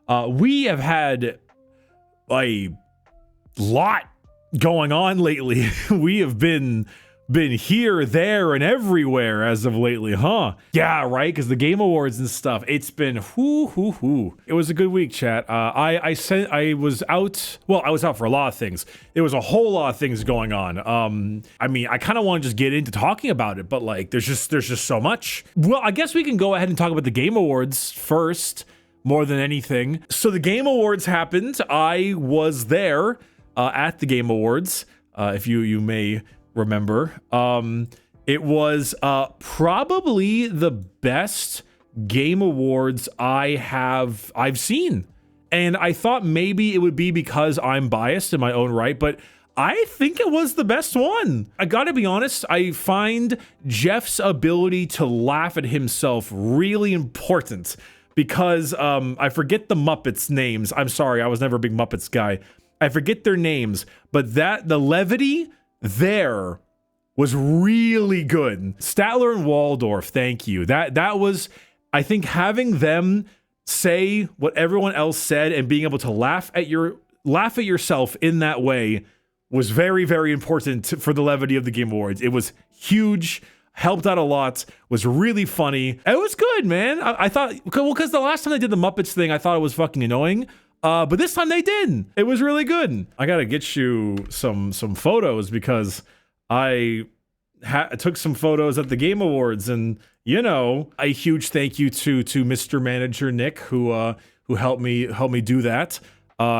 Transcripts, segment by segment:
We have had a lot going on lately. We have been here, there, and everywhere as of lately, huh? Yeah, right, because the Game Awards and stuff, it's been It was a good week, chat. I was out for a lot of things. There was a whole lot of things going on. I mean, I kind of want to just get into talking about it, but like, there's just so much. Well, I guess we can go ahead and talk about the Game Awards first, more than anything. So the Game Awards happened. I was there at the Game Awards, if you may remember. It was probably the best Game Awards I've seen. And I thought maybe it would be because I'm biased in my own right, but I think it was the best one. I gotta be honest, I find Jeff's ability to laugh at himself really important because I forget the Muppets names. I'm sorry, I was never a big Muppets guy. I forget their names, but the levity there was really good. Statler and Waldorf, thank you. That was, I think, having them say what everyone else said and being able to laugh at yourself in that way was very, very important for the levity of the Game Awards. It was huge, helped out a lot, was really funny. It was good, man. I thought, well, because the last time they did the Muppets thing, I thought it was fucking annoying. But this time they did. It was really good. I gotta get you some photos because I took some photos at the Game Awards, and you know, a huge thank you to Mr. Manager Nick who helped me do that.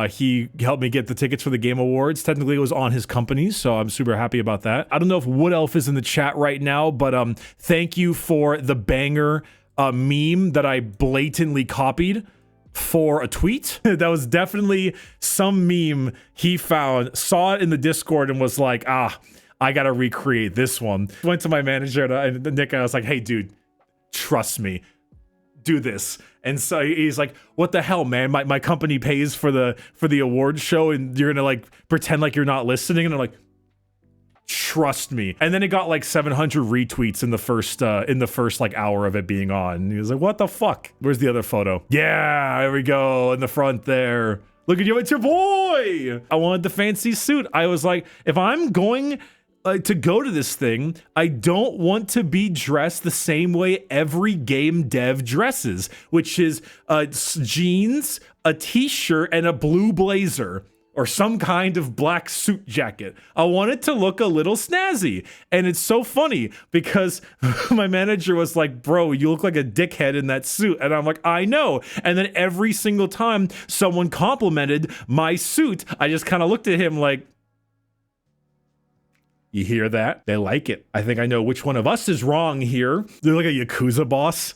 He helped me get the tickets for the Game Awards. Technically, it was on his company, so I'm super happy about that. I don't know if Wood Elf is in the chat right now, but thank you for the banger meme that I blatantly copied for a tweet. That was definitely some meme he found, saw it in the Discord, and was like, I gotta recreate this one. Went to my manager and Nick, and I was like, hey, dude, trust me, do this. And so he's like, what the hell, man? My company pays for the award show, and you're gonna like pretend like you're not listening? And I'm like, trust me. And then it got like 700 retweets in the first like hour of it being on. And he was like, what the fuck? Where's the other photo? Yeah, there we go, in the front there. Look at you, it's your boy. I wanted the fancy suit. I was like, if I'm going to go to this thing, I don't want to be dressed the same way every game dev dresses, which is jeans, a t-shirt, and a blue blazer, or some kind of black suit jacket. I want it to look a little snazzy. And it's so funny because my manager was like, bro, you look like a dickhead in that suit. And I'm like, I know. And then every single time someone complimented my suit, I just kind of looked at him like, you hear that? They like it. I think I know which one of us is wrong here. They're like a Yakuza boss.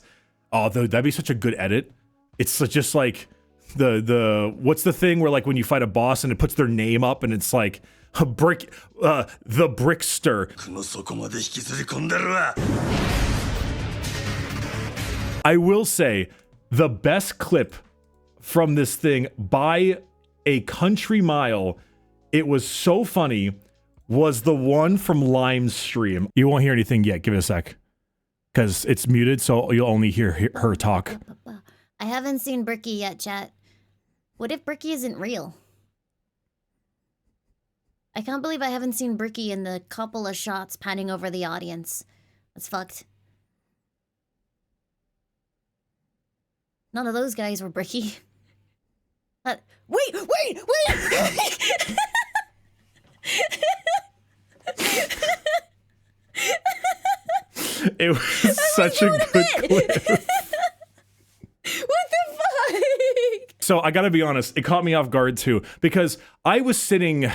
Oh, that'd be such a good edit. It's just like the what's the thing where like when you fight a boss and it puts their name up and it's like a brick, the Brickster. I will say the best clip from this thing by a country mile, it was so funny, was the one from Lime's stream. You won't hear anything yet. Give it a sec. Because it's muted, so you'll only hear her talk. I haven't seen Bricky yet, chat. What if Bricky isn't real? I can't believe I haven't seen Bricky in the couple of shots panning over the audience. That's fucked. None of those guys were Bricky. Wait! It was such a good clip. What the fuck? So I gotta be honest, it caught me off guard too, because I was sitting,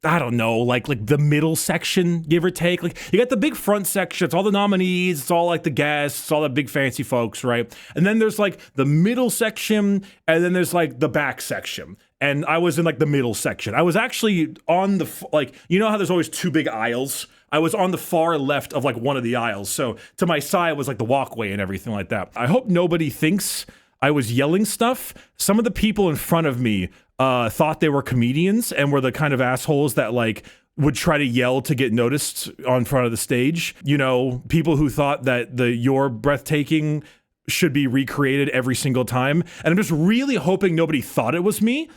I don't know, like the middle section, give or take. Like you got the big front section, it's all the nominees, it's all like the guests, it's all the big fancy folks, right? And then there's like the middle section, and then there's like the back section. And I was in like the middle section. I was actually on the, like, you know how there's always two big aisles? I was on the far left of like one of the aisles. So to my side was like the walkway and everything like that. I hope nobody thinks I was yelling stuff. Some of the people in front of me thought they were comedians and were the kind of assholes that like would try to yell to get noticed on front of the stage. You know, people who thought that the You're Breathtaking should be recreated every single time. And I'm just really hoping nobody thought it was me,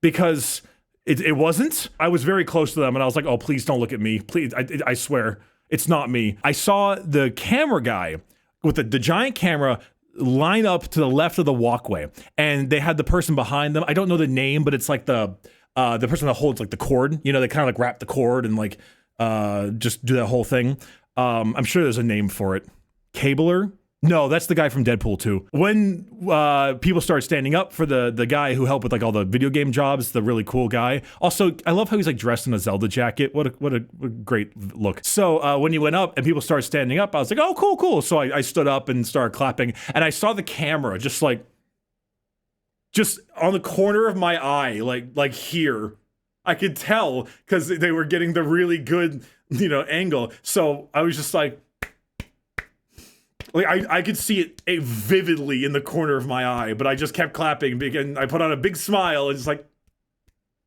because it wasn't. I was very close to them and I was like, oh, please don't look at me. Please, I swear, it's not me. I saw the camera guy with the giant camera line up to the left of the walkway, and they had the person behind them. I don't know the name, but it's like the person that holds like the cord. You know, they kind of like wrap the cord and like just do that whole thing. I'm sure there's a name for it. Cabler? No, that's the guy from Deadpool 2. When people start standing up for the guy who helped with like all the video game jobs, the really cool guy. Also, I love how he's like dressed in a Zelda jacket. What a great look. So when he went up and people started standing up, I was like, oh, cool. So I stood up and started clapping, and I saw the camera just on the corner of my eye, like here. I could tell because they were getting the really good, angle. So I was just like I could see it vividly in the corner of my eye, but I just kept clapping, and I put on a big smile and just like,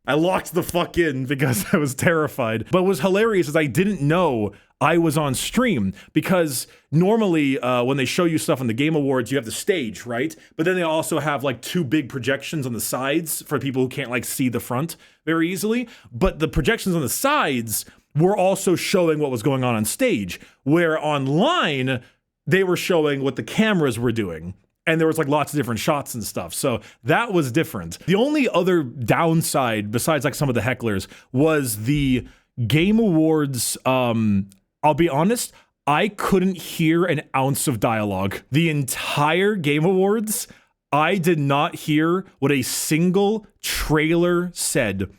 I locked the fuck in because I was terrified. But what was hilarious is I didn't know I was on stream, because normally when they show you stuff on the Game Awards, you have the stage, right? But then they also have like 2 big projections on the sides for people who can't like see the front very easily. But the projections on the sides were also showing what was going on stage, where online they were showing what the cameras were doing. And there was like lots of different shots and stuff. So that was different. The only other downside, besides like some of the hecklers, was the Game Awards. I'll be honest, I couldn't hear an ounce of dialogue. The entire Game Awards, I did not hear what a single trailer said.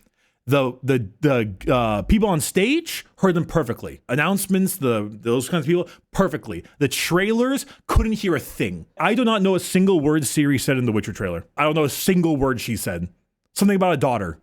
The people on stage heard them perfectly. Announcements, those kinds of people, perfectly. The trailers, couldn't hear a thing. I do not know a single word Siri said in the Witcher trailer. I don't know a single word she said. Something about a daughter.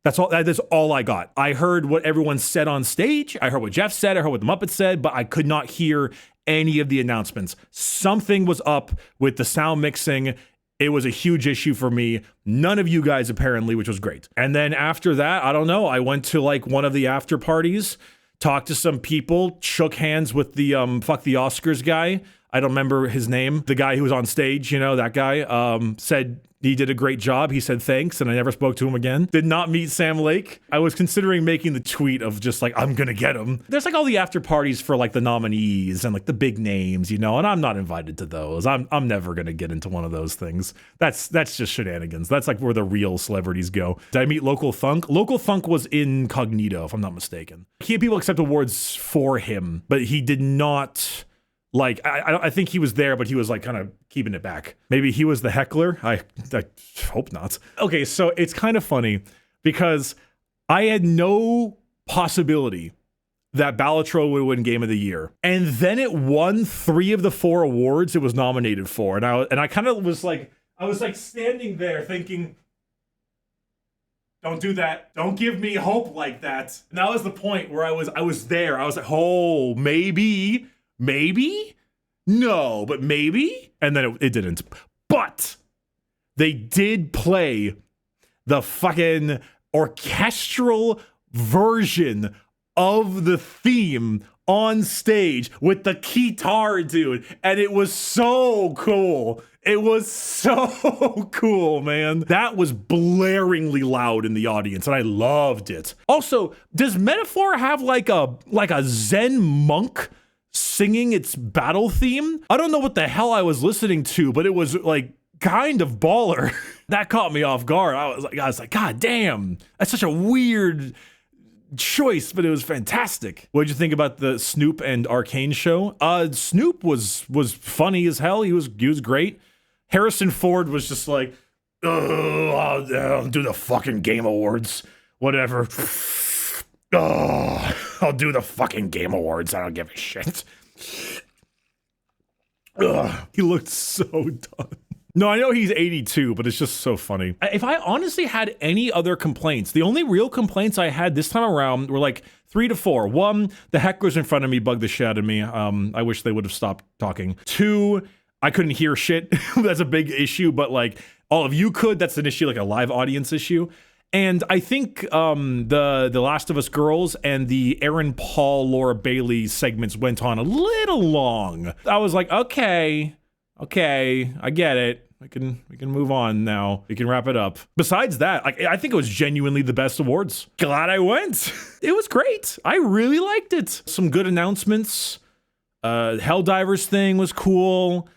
That's all I got. I heard what everyone said on stage. I heard what Jeff said. I heard what the Muppets said, but I could not hear any of the announcements. Something was up with the sound mixing. It was a huge issue for me. None of you guys apparently, which was great. And then after that, I don't know, I went to like one of the after parties, talked to some people, shook hands with the fuck the Oscars guy. I don't remember his name. The guy who was on stage, that guy, said he did a great job. He said thanks, and I never spoke to him again. Did not meet Sam Lake. I was considering making the tweet of just like, I'm gonna get him. There's like all the after parties for like the nominees and like the big names, and I'm not invited to those. I'm never gonna get into one of those things. That's just shenanigans. That's like where the real celebrities go. Did I meet Local Thunk? Local Thunk was incognito, if I'm not mistaken. He had people accept awards for him, but he did not. Like, I think he was there, but he was like kind of keeping it back. Maybe he was the heckler. I hope not. Okay, so it's kind of funny because I had no possibility that Balatro would win Game of the Year. And then it won 3 of the 4 awards it was nominated for. And I kind of was like, I was like standing there thinking, don't do that. Don't give me hope like that. And that was the point where I was there. I was like, oh, maybe, no, but maybe. And then it didn't. But they did play the fucking orchestral version of the theme on stage with the guitar, dude. And it was so cool. It was so cool, man. That was blaringly loud in the audience, and I loved it. Also, does Metaphor have like a Zen monk singing its battle theme? I don't know what the hell I was listening to, but it was like kind of baller. That caught me off guard. I was like, God damn, that's such a weird choice, but it was fantastic. What did you think about the Snoop and Arcane show? Snoop was funny as hell. He was great. Harrison Ford was just like, I'll do the fucking Game Awards, whatever. I'll do the fucking Game Awards. I don't give a shit. He looked so done. No, I know he's 82, but it's just so funny. If I honestly had any other complaints, the only real complaints I had this time around were like 3 to 4. 1, the hecklers in front of me bugged the shit out of me. I wish they would have stopped talking. 2, I couldn't hear shit. That's a big issue, but like all of you could. That's an issue, like a live audience issue. And I think the Last of Us girls and the Aaron Paul, Laura Bailey segments went on a little long. I was like, okay, Okay, I get it. We can move on now. We can wrap it up. Besides that, I think it was genuinely the best awards. Glad I went. It was great. I really liked it. Some good announcements. Helldivers thing was cool.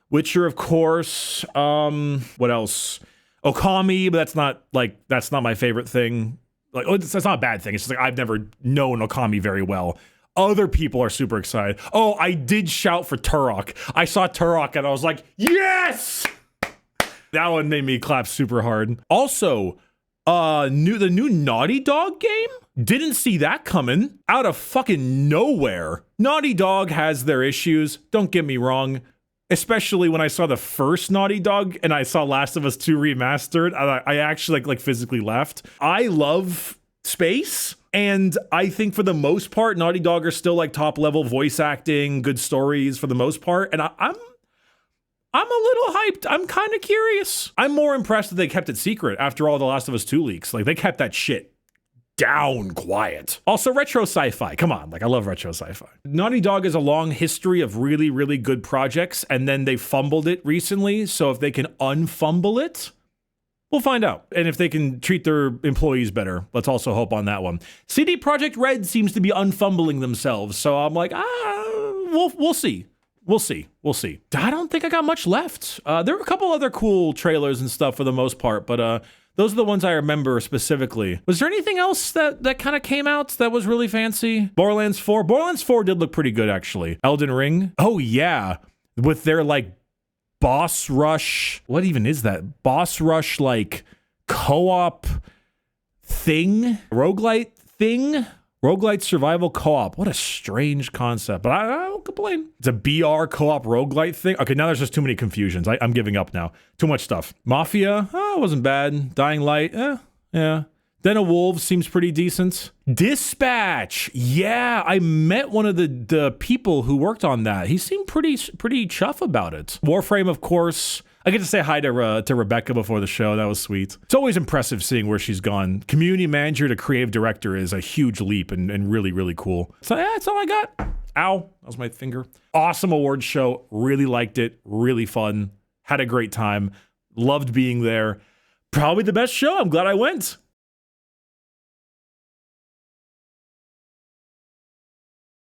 Witcher, of course. What else? Okami, but that's not my favorite thing. Like, that's not a bad thing. It's just like I've never known Okami very well. Other people are super excited. Oh, I did shout for Turok. I saw Turok and I was like, yes! That one made me clap super hard. Also, the new Naughty Dog game? Didn't see that coming. Out of fucking nowhere. Naughty Dog has their issues, don't get me wrong. Especially when I saw the first Naughty Dog and I saw Last of Us 2 remastered, I actually like physically left. I love space, and I think for the most part, Naughty Dog are still like top level voice acting, good stories for the most part, and I'm a little hyped. I'm kind of curious. I'm more impressed that they kept it secret after all the Last of Us 2 leaks. Like, they kept that shit down quiet. Also, retro sci-fi. Come on, like, I love retro sci-fi. Naughty Dog has a long history of really, really good projects, and then they fumbled it recently, so if they can unfumble it, we'll find out. And if they can treat their employees better, let's also hope on that one. CD Projekt Red seems to be unfumbling themselves, so I'm like, we'll see. We'll see. I don't think I got much left. There were a couple other cool trailers and stuff for the most part, but those are the ones I remember specifically. Was there anything else that kind of came out that was really fancy? Borderlands 4? Borderlands 4 did look pretty good, actually. Elden Ring? Oh, yeah. With their, like, boss rush. What even is that? Boss rush, like, co-op thing? Roguelite thing? Roguelite survival co-op. What a strange concept, but I don't complain. It's a BR co-op roguelite thing. Okay, now there's just too many confusions. I'm giving up now. Too much stuff. Mafia, wasn't bad. Dying Light, yeah. Den of Wolves seems pretty decent. Dispatch, yeah, I met one of the people who worked on that. He seemed pretty chuff about it. Warframe, of course. I get to say hi to Rebecca before the show. That was sweet. It's always impressive seeing where she's gone. Community manager to creative director is a huge leap and really, really cool. So yeah, that's all I got. Ow, that was my finger. Awesome awards show. Really liked it. Really fun. Had a great time. Loved being there. Probably the best show. I'm glad I went.